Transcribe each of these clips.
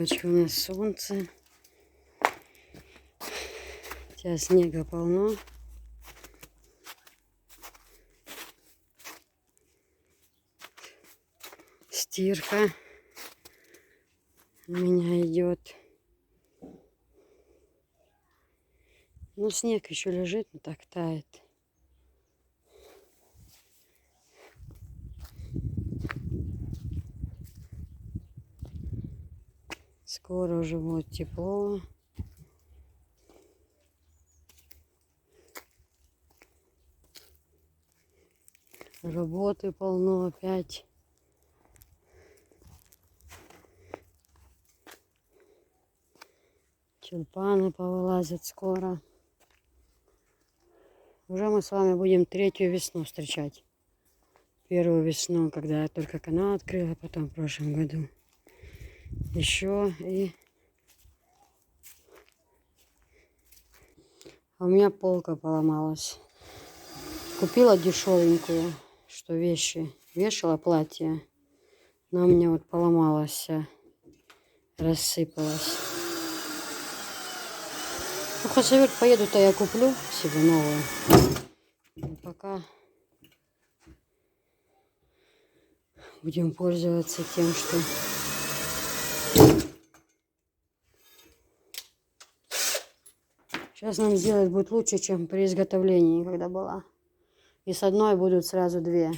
У нас солнце. Сейчас снега полно. Стирка у меня идет. Ну, снег еще лежит, но так тает. Скоро уже будет тепло. Работы полно опять. Тюльпаны повылазят скоро. Уже мы с вами будем третью весну встречать. Первую весну, когда я только канал открыла, потом в прошлом году. Еще и... А у меня полка поломалась. Купила дешевенькую, что вещи. Вешала платье. Но у меня вот поломалась вся. Рассыпалась. Ну, хозяйка поеду-то я куплю себе новую. Но пока будем пользоваться тем, что... Сейчас нам сделать будет лучше, чем при изготовлении, когда была. И с одной будут сразу две.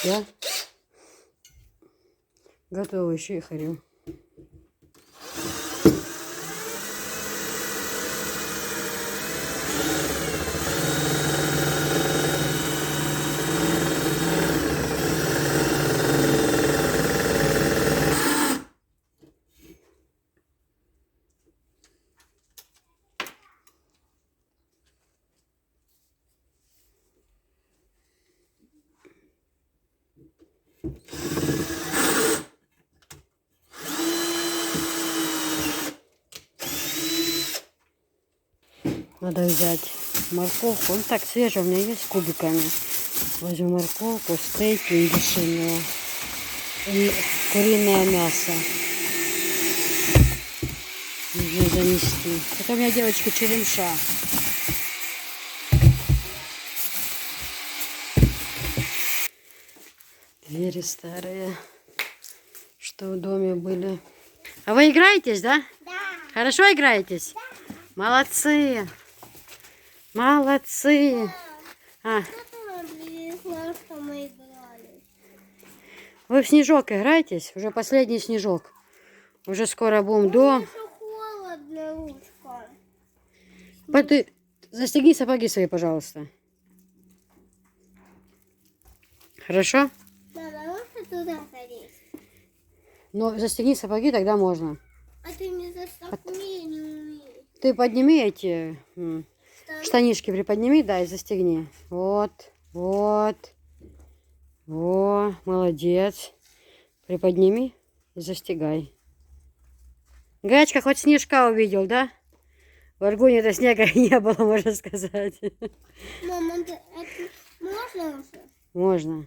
Да? Готово, еще и хорю. Надо взять морковку. Он так свежий, у меня есть кубиками. Возьму морковку, стейк индюшиного и куриное мясо. Нужно занести. Это у меня, девочки, черемша. Двери старые, что в доме были. А вы играетесь, да? Да. Хорошо играетесь? Да. Молодцы. Молодцы. А. Вы в снежок играетесь? Уже последний снежок. Уже скоро будем до... Ты застегни сапоги свои, пожалуйста. Хорошо? Мама, можно туда залезть? Но застегни сапоги, тогда можно. А ты мне застегни, не умеешь. Ты подними эти штанишки, приподними, да, и застегни. Вот, вот. Во, молодец. Приподними и застегай. Гачка хоть снежка увидел, да? В Аргуне-то снега не было, можно сказать. Мама, это можно уже? Можно.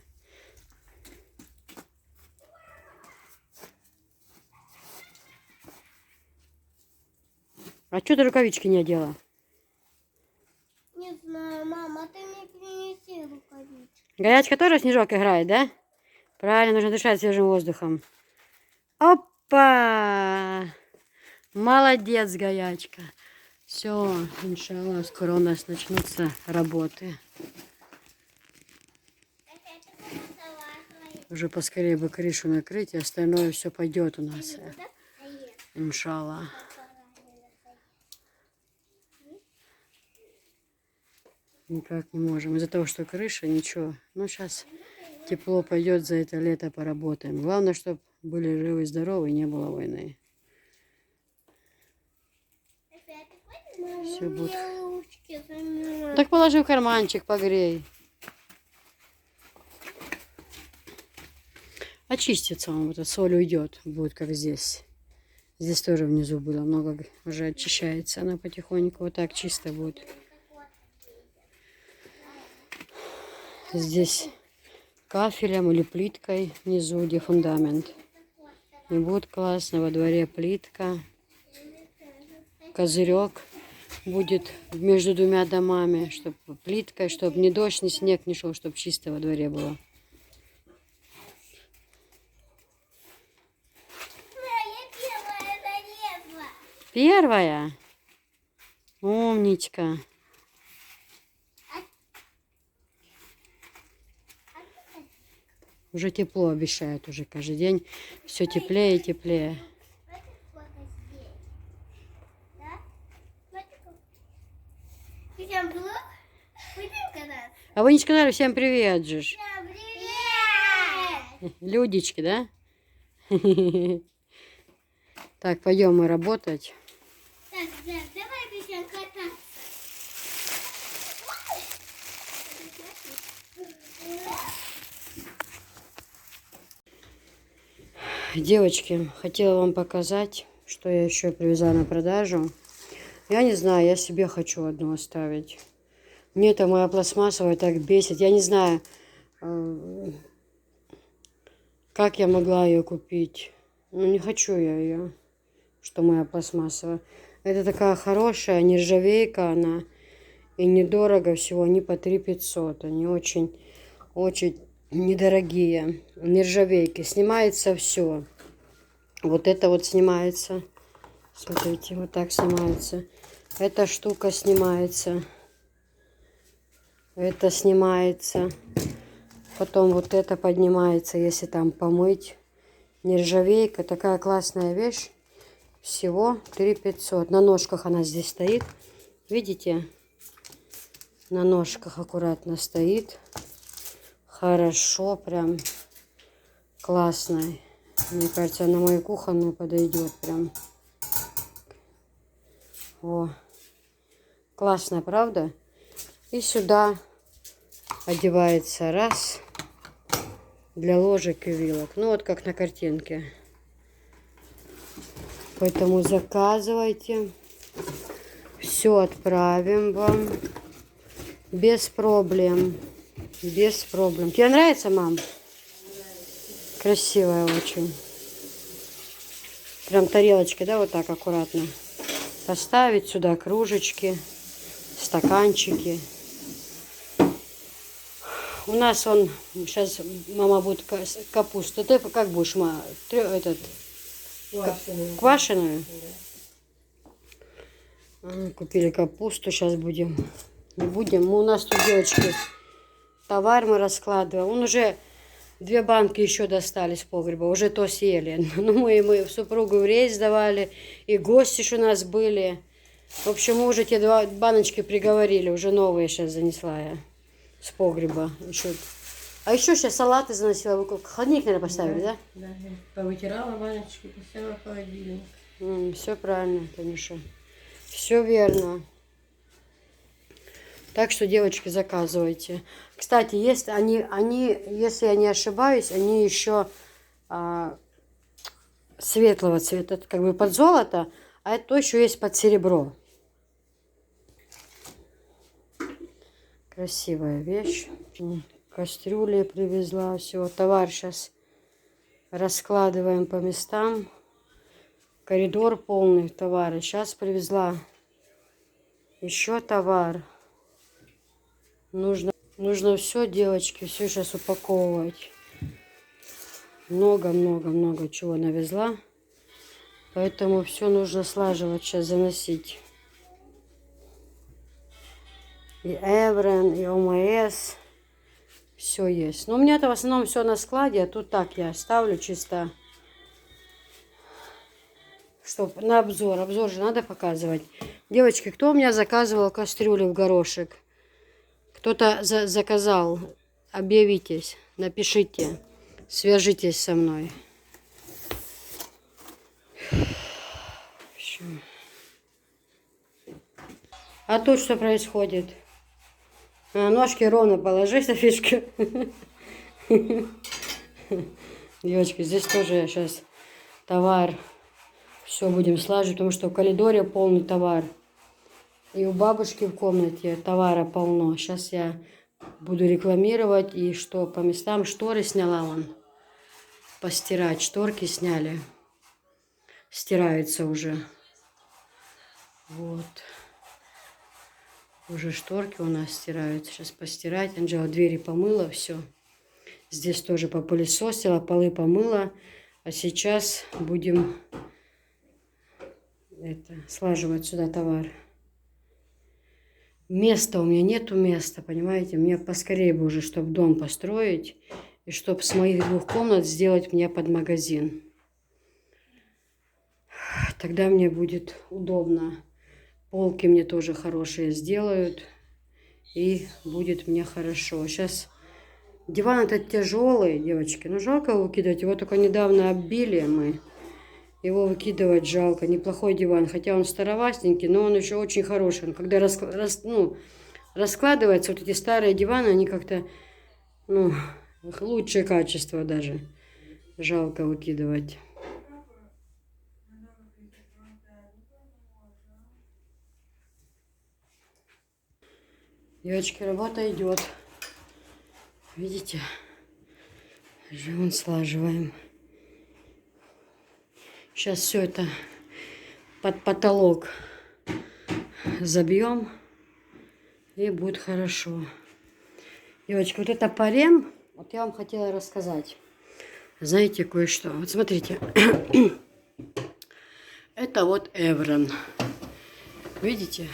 А что ты рукавички не одела? Не знаю, мама, ты мне принеси рукавички. Горячка тоже в снежок играет, да? Правильно, нужно дышать свежим воздухом. Опа! Молодец, Гаячка. Все, иншаллах, скоро у нас начнутся работы. Уже поскорее бы крышу накрыть, и остальное все пойдет у нас. Иншаллах. Никак не можем. Из-за того, что крыша, ничего. Ну, сейчас тепло пойдет, за это лето поработаем. Главное, чтобы были живы и здоровы, и не было войны. Все будет. Так положи в карманчик, погрей. Очистится он, вот эта соль уйдет, будет как здесь. Здесь тоже внизу было много, уже очищается она потихоньку, вот так чисто будет. Здесь кафелем или плиткой внизу, где фундамент. кухне будет классно, во дворе плитка, козырек будет между двумя домами, чтобы плиткой, чтобы ни дождь, ни снег не шел, чтобы чисто во дворе было. Я первая залезла. Первая? Умничка. Уже тепло обещают уже каждый день. Все теплее и теплее. Смотри, сколько здесь. Да? Смотри, сколько. Ты там был? Будем кататься? А вы не сказали всем привет же. Всем привет! Людички, да? Так, пойдем мы работать. Так, да, давай будем кататься. Девочки, хотела вам показать, что я еще привезла на продажу. Я не знаю, я себе хочу одну оставить. Мне эта моя пластмассовая так бесит. Я не знаю, как я могла ее купить. Ну, не хочу я ее, что моя пластмассовая. Это такая хорошая, нержавейка она. И недорого всего, они по 3 500. Они очень недорогие. Нержавейки. Снимается все. Вот это вот снимается. Смотрите, вот так снимается. Эта штука снимается. Это снимается. Потом вот это поднимается, если там помыть. Нержавейка. Такая классная вещь. Всего 3 500. На ножках она здесь стоит. Видите? На ножках аккуратно стоит. Хорошо, прям классно. Мне кажется, на мою кухонную подойдет прям. О, классно, правда? И сюда одевается раз для ложек и вилок. Ну вот как на картинке. Поэтому заказывайте. Все отправим вам. Без проблем. Без проблем. Тебе нравится, мам? Красивая очень. Прям тарелочки, да, вот так аккуратно. Поставить сюда кружечки, стаканчики. У нас он, сейчас мама будет капусту. Ты как будешь, мама? Квашеную? Да. Купили капусту, сейчас будем. У нас тут, девочки, товар мы раскладываем. Он уже 2 банки еще достали с погреба, уже то съели. Ну, мы в супругу в рейс давали, и гости ж у нас были. В общем, мы уже те 2 баночки приговорили, уже новые сейчас занесла я с погреба. А еще сейчас салаты заносила, вы холодильник, наверное, поставили, да? Да, я повытирала баночки, поставила в холодильник. Все правильно, конечно. Все верно. Так что, девочки, заказывайте. Кстати, если если я не ошибаюсь, они еще светлого цвета, как бы под золото, а это еще есть под серебро. Красивая вещь. Кастрюли привезла, все. Товар сейчас раскладываем по местам. Коридор полный товара. Сейчас привезла еще товар. Нужно все, девочки, все сейчас упаковывать. Много чего навезла. Поэтому все нужно слаживать, сейчас заносить. И Эврен, и ОМС. Все есть. Но у меня-то в основном все на складе, а тут так я ставлю чисто. Чтоб на обзор. Обзор же надо показывать. Девочки, кто у меня заказывал кастрюлю в горошек? Кто-то заказал, объявитесь, напишите, свяжитесь со мной. А тут что происходит? Ножки ровно положи, Софишка. Девочки, здесь тоже сейчас товар. Все будем слаживать, потому что в коридоре полный товар. И у бабушки в комнате товара полно. Сейчас я буду рекламировать. И что по местам шторы сняла вон. Постирать. Шторки сняли. стираются уже. Вот. Уже шторки у нас стираются. Сейчас постирать. Анжела двери помыла, все. Здесь тоже попылесосила, полы помыла. А сейчас будем слаживать сюда товар. Места у меня нету места, понимаете? Мне поскорее бы уже, чтобы дом построить. И чтобы с моих 2 комнат сделать мне под магазин. Тогда мне будет удобно. Полки мне тоже хорошие сделают. И будет мне хорошо. Сейчас диван этот тяжелый, девочки. Ну, жалко его выкидывать. Его только недавно оббили мы. Его выкидывать жалко. Неплохой диван. Хотя он старовастенький, но он еще очень хороший. Он когда раскладывается, вот эти старые диваны, они как-то, ну, лучшее качество даже. Жалко выкидывать. Девочки, работа идет. Видите? Живем, слаживаем. Сейчас все это под потолок забьем. И будет хорошо. Девочки, вот это парем. Вот я вам хотела рассказать. Знаете, кое-что. Вот смотрите. Это вот Эврон. Видите?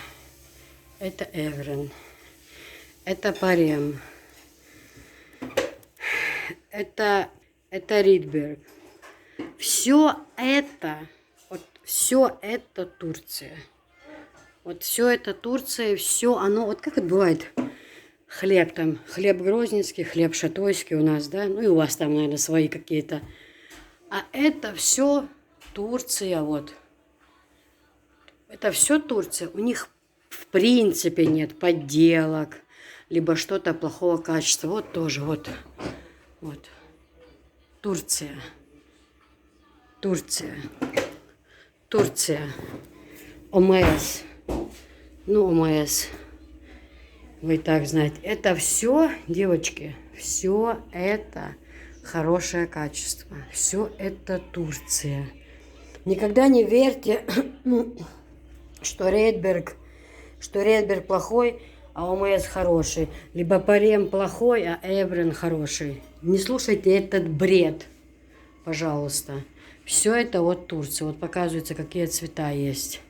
Это Эврон. Это парем. Это Ридберг. Все это Турция. Вот все это Турция, все оно, вот как это бывает, хлеб там, хлеб грозненский, хлеб шатойский у нас, да, ну и у вас там, наверное, свои какие-то. А это все Турция, вот. Это все Турция. У них в принципе нет подделок, либо что-то плохого качества. Вот тоже, вот. Турция. ОМС. Ну, ОМС. Вы и так знаете. Это все, девочки, все это хорошее качество. Все это Турция. Никогда не верьте, что Ридберг плохой, а ОМС хороший. Либо парем плохой, а Эврон хороший. Не слушайте этот бред, пожалуйста. Все это вот Турция. Вот показывается, какие цвета есть.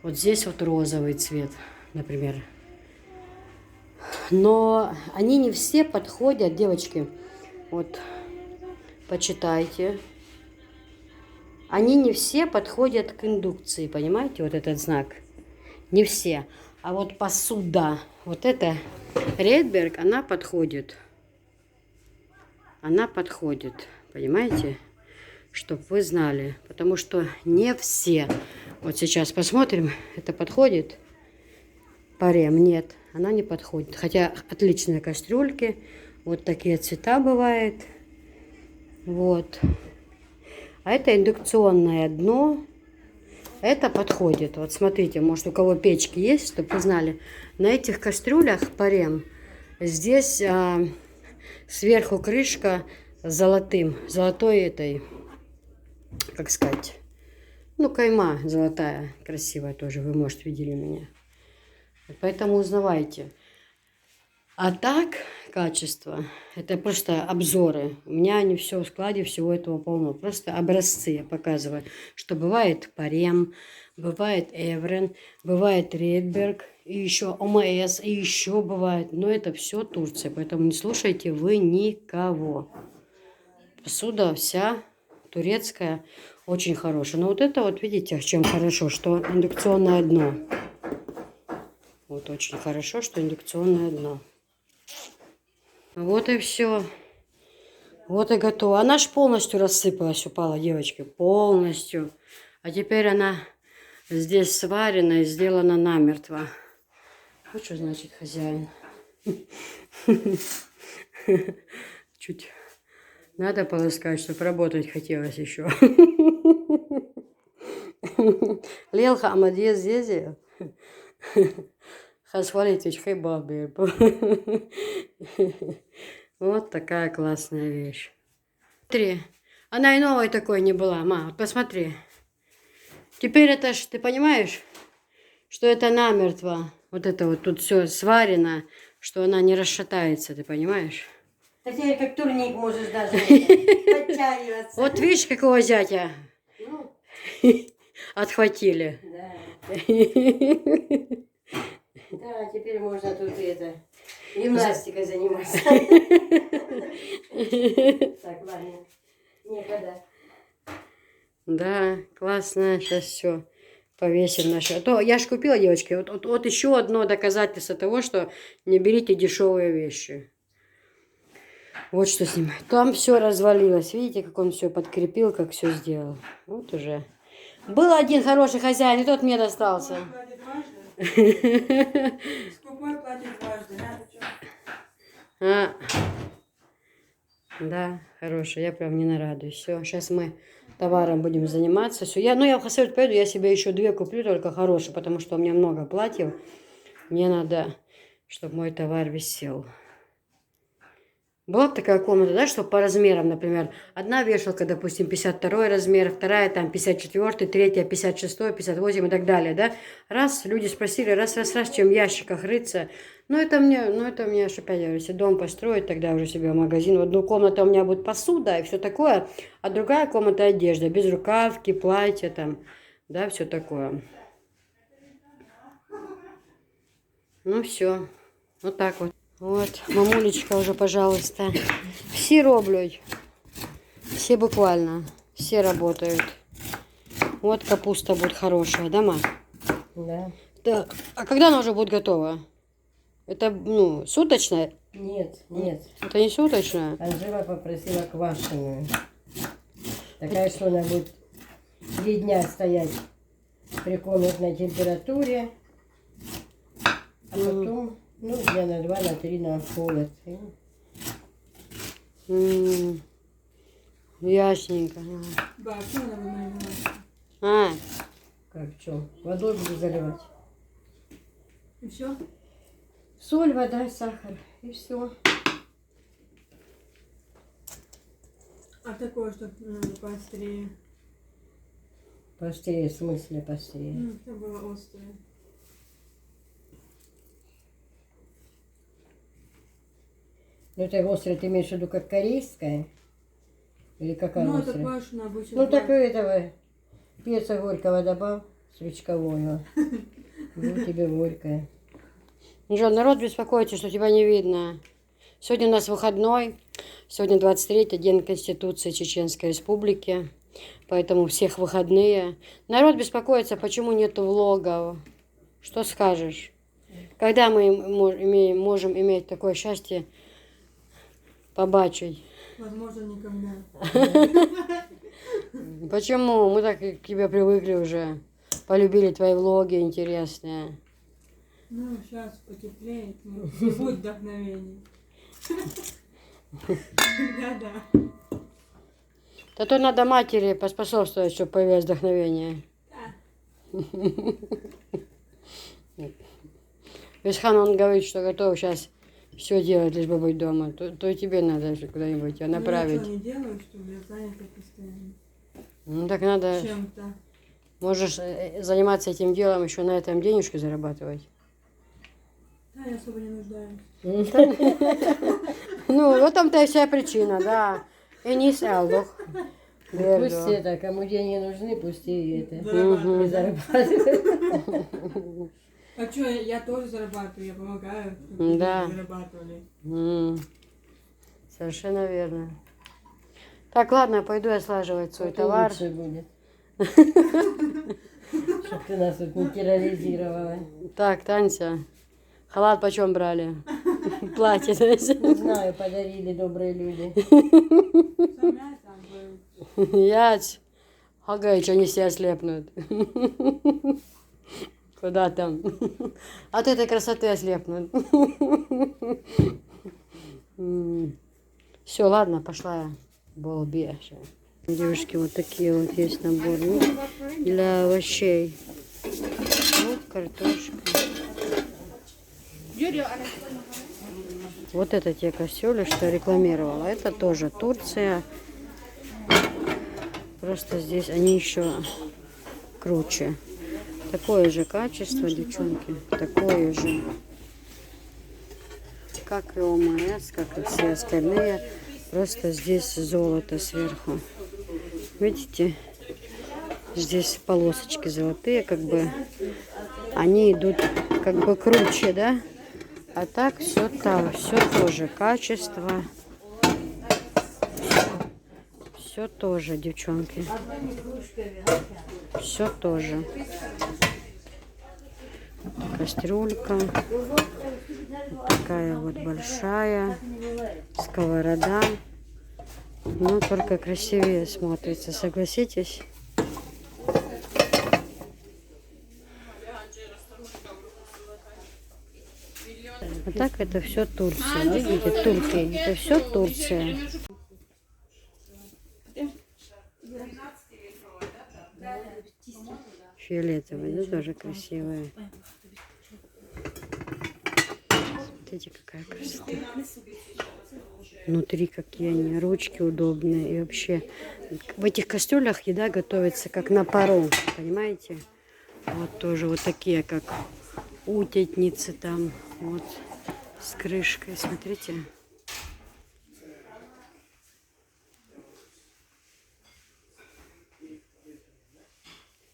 Вот здесь вот розовый цвет, например. Но они не все подходят, девочки. Вот, почитайте. Они не все подходят к индукции, понимаете? Вот этот знак. Не все. А вот посуда, вот эта Ридберг, она подходит. Она подходит, понимаете? Чтобы вы знали. Потому что не все. Вот сейчас посмотрим, это подходит. Парем нет, она не подходит. Хотя отличные кастрюльки. Вот такие цвета бывают. Вот. А это индукционное дно. Это подходит. Вот смотрите, может у кого печки есть, чтобы вы знали. На этих кастрюлях парем. Здесь сверху крышка золотой этой, как сказать, ну кайма золотая, красивая тоже. Вы, может, видели меня. Поэтому узнавайте. А так, качество, это просто обзоры. У меня не все в складе, всего этого полно. Просто образцы я показываю, что бывает парем, бывает Эврон, бывает Ридберг, и еще ОМС, и еще бывает. Но это все Турция, поэтому не слушайте вы никого. Посуда вся турецкая, очень хорошая. Но вот это вот, видите, чем хорошо, что индукционное дно. Вот очень хорошо, что индукционное дно. Вот и все. Вот и готово. Она ж полностью рассыпалась, упала, девочки. Полностью. А теперь она здесь сварена и сделана намертво. Вот что значит хозяин. Чуть надо полоскать, чтобы работать хотелось еще. Лелха амадье здесь. Хасвалитич хейбабир. Вот такая классная вещь. Смотри, она и новой такой не была, ма, вот посмотри. Теперь это ж, ты понимаешь, что это намертво. Вот это вот тут все сварено, что она не расшатается, ты понимаешь? Да теперь как турник можешь даже подтягиваться. Вот видишь, какого зятя Ну, отхватили. да. Да, теперь можно тут это гимнастикой заниматься. Так, ладно. Некогда. Да, классно, сейчас все повесим наше. А то я ж купила, девочки, вот еще одно доказательство того, что не берите дешевые вещи. Вот что с ним. Там все развалилось. Видите, как он все подкрепил, как все сделал. Вот уже. Был один хороший хозяин, и тот мне достался. Скупой платит дважды, надо что? А, да, хороший, я прям не нарадуюсь. Все, сейчас мы товаром будем заниматься. Все, я в Хасавюрт поеду, я себе еще 2 куплю, только хорошие, потому что у меня много платьев. Мне надо, чтобы мой товар висел. Была бы такая комната, да, что по размерам, например, одна вешалка, допустим, 52 размер, вторая там 54, третья 56, 58 и так далее, да. Раз, люди спросили, раз, чем в ящиках рыться. Ну, это мне аж опять говорю, если дом построить, тогда уже себе магазин. В одну комнату у меня будет посуда и все такое, а другая комната одежда, без рукавки, платья там, да, все такое. Ну, все, вот так вот. Вот, мамулечка уже, пожалуйста. Все роблять. Все буквально. Все работают. Вот капуста будет хорошая, да, ма? Да. Да. А когда она уже будет готова? Это, ну, суточная? Нет, нет. Это не суточная? Анжела попросила квашеную. Такая, что она будет 3 дня стоять при комнатной температуре. А потом, ну, дня на 2, на 3 на холод. Ясненько. Да, а что надо наливать? А, Как что? Водой буду заливать. И все? Соль, вода, сахар. И все. А такое, чтобы поострее. Пострее, в смысле пострее. Ну, это было острое. Ну, это острое ты имеешь в виду как корейская? Или какая Ну, это острая? квашеная обычно. Ну, так и этого. Перца горького добавь, стручкового. Ну, тебе горькое. Жан, народ беспокоится, что тебя не видно. Сегодня у нас выходной. Сегодня 23-й день Конституции Чеченской Республики. Поэтому у всех выходные. Народ беспокоится, почему нету влогов. Что скажешь? Когда мы можем иметь такое счастье побачить? Возможно, никогда. Почему? Мы так к тебе привыкли уже. Полюбили твои влоги интересные. Ну, сейчас потеплеет. Ну, не будет вдохновения. Да-да. Да то надо матери поспособствовать, чтобы появилось вдохновение. Висхан, он говорит, что готов сейчас все делать, лишь бы быть дома. То и тебе надо же куда-нибудь тебя направить. Ну, я ничего не делаю, чтобы я занята постоянно. Ну так надо, Чем-то. можешь заниматься этим делом, еще на этом денежки зарабатывать. Да, я особо не нуждаюсь. Ну, в этом-то и вся причина, да. И не сялдох. Пусть это, кому деньги нужны, пусть и это. Зарабатывать. И зарабатывают. А что, я тоже зарабатываю, я помогаю, чтобы Да. люди зарабатывали. Совершенно верно. Так, ладно, пойду я слаживать свой Это товар. лучше будет. Чтоб ты нас тут не терроризировала. Так, Танься, халат почем брали? Платье. Не знаю, подарили добрые люди. Сама там был. Яць. Ага, что они себя слепнут. Куда там? От этой красоты ослепнут. Все, ладно, пошла я. Балбеша. Девушки, вот такие вот есть наборы для овощей. Вот картошка. Вот это те косёли, что я рекламировала. Это тоже Турция. Просто здесь они еще круче. Такое же качество, девчонки, такое же. Как и ОМС, как и все остальные. Просто здесь золото сверху. Видите? Здесь полосочки золотые, как бы они идут как бы круче, да? А так все там, все тоже качество. Все тоже, девчонки. Все тоже. Кастрюлька. Вот такая вот большая. Сковорода. Но только красивее смотрится, согласитесь? А так это все Турция. Видите, турки. Это все Турция. Фиолетовые, да, тоже красивые. Смотрите, какая красота. Внутри какие они, ручки удобные. И вообще в этих кастрюлях еда готовится как на пару, понимаете? Вот тоже вот такие, как утятницы там, вот с крышкой, смотрите.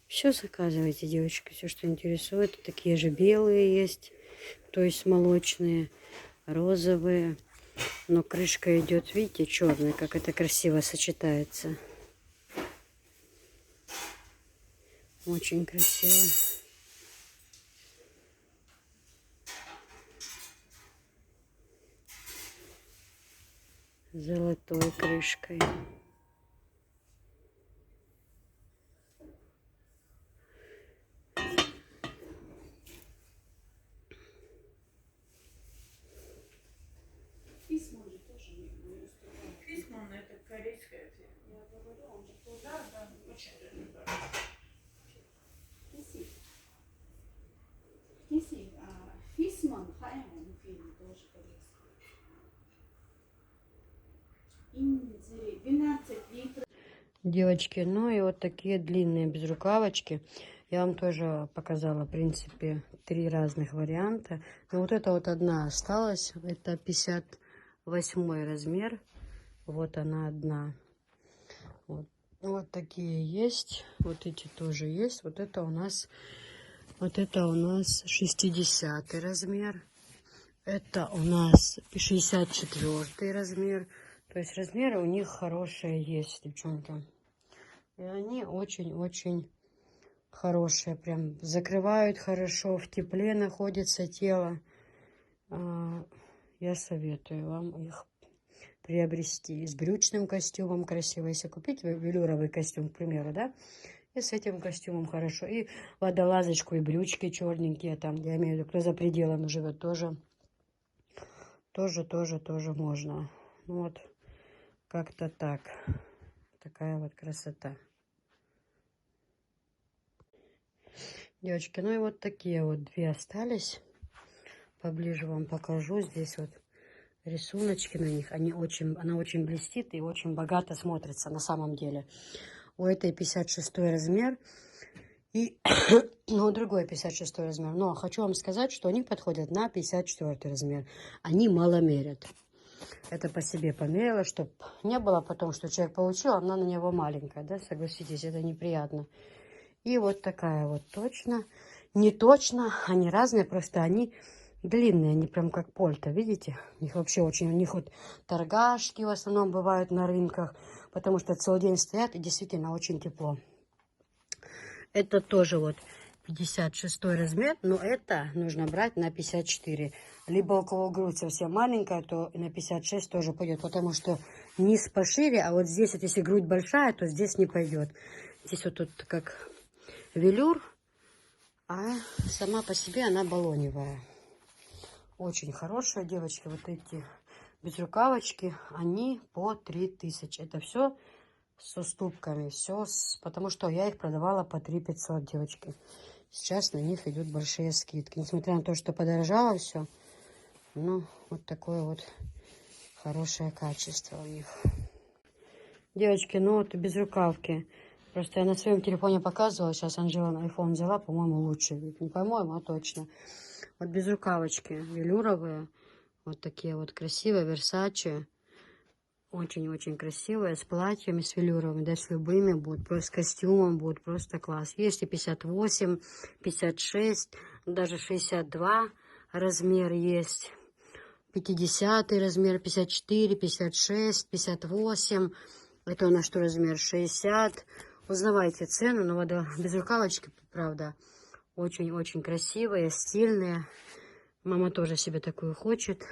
Все заказывайте, девочки, все, что интересует. Такие же белые есть, то есть молочные, розовые. Но крышка идет, видите, черная, как это красиво сочетается. Очень красиво. Золотой крышкой. Девочки, ну и вот такие длинные безрукавочки. Я вам тоже показала, в принципе, 3 разных варианта. Но вот это вот одна осталась. Это 58 размер. Вот она одна. Вот такие есть. Вот эти тоже есть. Вот это у нас 60 размер. Это у нас 64 размер. То есть размеры у них хорошие есть, девчонки. И они очень-очень хорошие. Прям закрывают хорошо. В тепле находится тело. Я советую вам их приобрести. И с брючным костюмом красиво. Если купить велюровый костюм, к примеру, да? И с этим костюмом хорошо. И водолазочку, и брючки черненькие. Там, я имею в виду, кто за пределами живет, тоже можно. Вот. Как-то так. Такая вот красота. Девочки, ну и вот такие вот 2 остались. Поближе вам покажу. Здесь вот рисуночки на них. Она очень блестит и очень богато смотрится на самом деле. У этой 56 размер. И у другой 56 размер. Но хочу вам сказать, что они подходят на 54 размер. Они мало мерят. Это по себе померила, чтобы не было потом, что человек получил, а она на него маленькая, да, согласитесь, это неприятно. И вот такая вот точно, не точно, они разные, просто они длинные, они прям как пальто, видите? У них вообще очень, у них вот торгашки в основном бывают на рынках, потому что целый день стоят и действительно очень тепло. Это тоже вот 56 размер, но это нужно брать на 54. Либо у кого грудь совсем маленькая, то на 56 тоже пойдет, потому что низ пошире, а вот здесь вот если грудь большая, то здесь не пойдет. Здесь вот тут как велюр, а сама по себе она баллоневая. Очень хорошая, девочки, вот эти безрукавочки, они по 3000. Это все с уступками, потому что я их продавала по 3500, девочки. Сейчас на них идут большие скидки. Несмотря на то, что подорожало все, ну, вот такое вот хорошее качество у них. Девочки, ну вот безрукавки Просто я на своем телефоне показывала, сейчас Анжела на iPhone взяла, по-моему, лучше. Не по-моему, а точно. Вот без рукавочки, велюровые, вот такие вот красивые, Versace. Очень-очень красивые, с платьями, с велюровыми, да, с любыми будут, просто с костюмом будут, просто класс. Есть и 58, 56, даже 62 размер есть. 50 размер, 54, 56, 58. Это у нас что размер? 60. Узнавайте цену, но вот без рукавочки, правда, очень-очень красивые, стильные. Мама тоже себе такую хочет.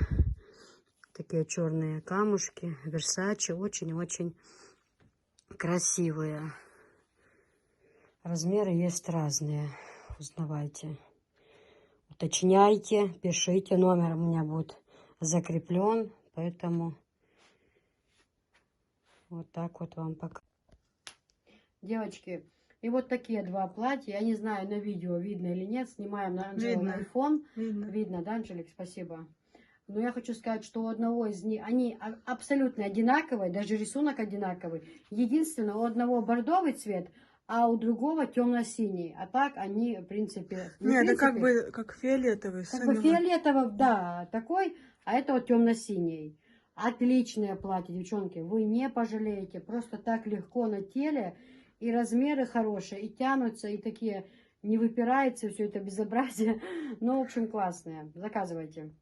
Такие черные камушки, Versace, очень-очень красивые. Размеры есть разные, узнавайте. Уточняйте, пишите, номер у меня будет закреплен, поэтому вот так вот вам пока. Девочки, и вот такие два платья, я не знаю, на видео видно или нет, снимаем на Анжелу Видно. iPhone. Видно. Видно, да, Анжелик, спасибо. Но я хочу сказать, что у одного из них, они абсолютно одинаковые, даже рисунок одинаковый. Единственное, у одного бордовый цвет, а у другого темно-синий. А так они, в принципе... Нет, это как бы как фиолетовый. Как бы фиолетовый, да, такой, а это вот темно-синий. Отличное платье, девчонки, вы не пожалеете. Просто так легко на теле, и размеры хорошие, и тянутся, и такие, не выпирается все это безобразие. Но, в общем, классные. Заказывайте.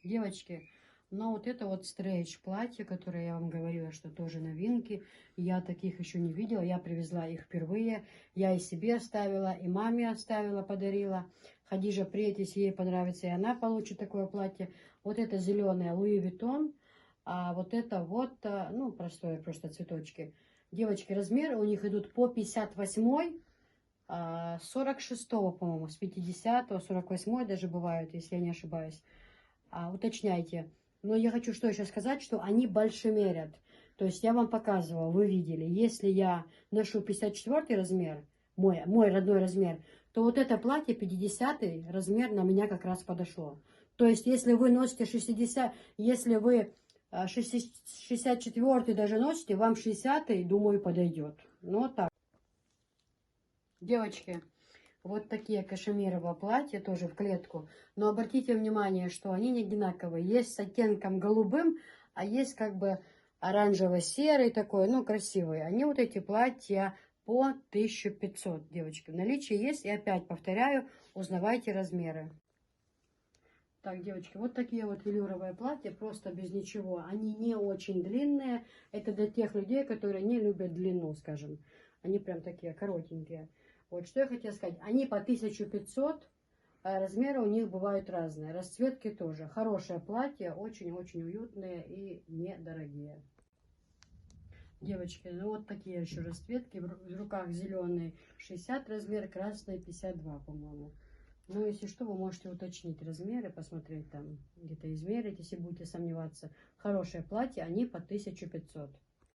Девочки, но вот это вот стрейч платье, которое я вам говорила, что тоже новинки. Я таких еще не видела, я привезла их впервые. Я и себе оставила, и маме оставила, подарила. Хадижа, приедет, если ей понравится, и она получит такое платье. Вот это зеленое Луи Виттон, а вот это вот, ну, простое, просто цветочки. Девочки, размеры у них идут по 58, 46, по-моему, с 50, 48 даже бывают, если я не ошибаюсь. Уточняйте. Но я хочу что еще сказать, что они большемерят. То есть я вам показывала, вы видели, если я ношу 54 размер, мой родной размер, то вот это платье 50 размер на меня как раз подошло. То есть если вы носите 60, если вы 64 даже носите, вам 60, думаю, подойдет. Ну вот так. Девочки, вот такие кашемировые платья, тоже в клетку. Но обратите внимание, что они не одинаковые. Есть с оттенком голубым, а есть как бы оранжево-серый такой, ну, красивый. Они вот эти платья по 1500, девочки. В наличии есть. И опять повторяю, узнавайте размеры. Так, девочки, вот такие вот велюровые платья, просто без ничего. Они не очень длинные. Это для тех людей, которые не любят длину, скажем. Они прям такие коротенькие. Вот что я хотела сказать. Они по 1500, а размеры у них бывают разные. Расцветки тоже. Хорошее платье, очень-очень уютные и недорогие. Девочки, ну вот такие еще расцветки. В руках зеленый 60 размер, красный 52, по-моему. Но если что, вы можете уточнить размеры, посмотреть там, где-то измерить, если будете сомневаться. Хорошее платье, они по 1500.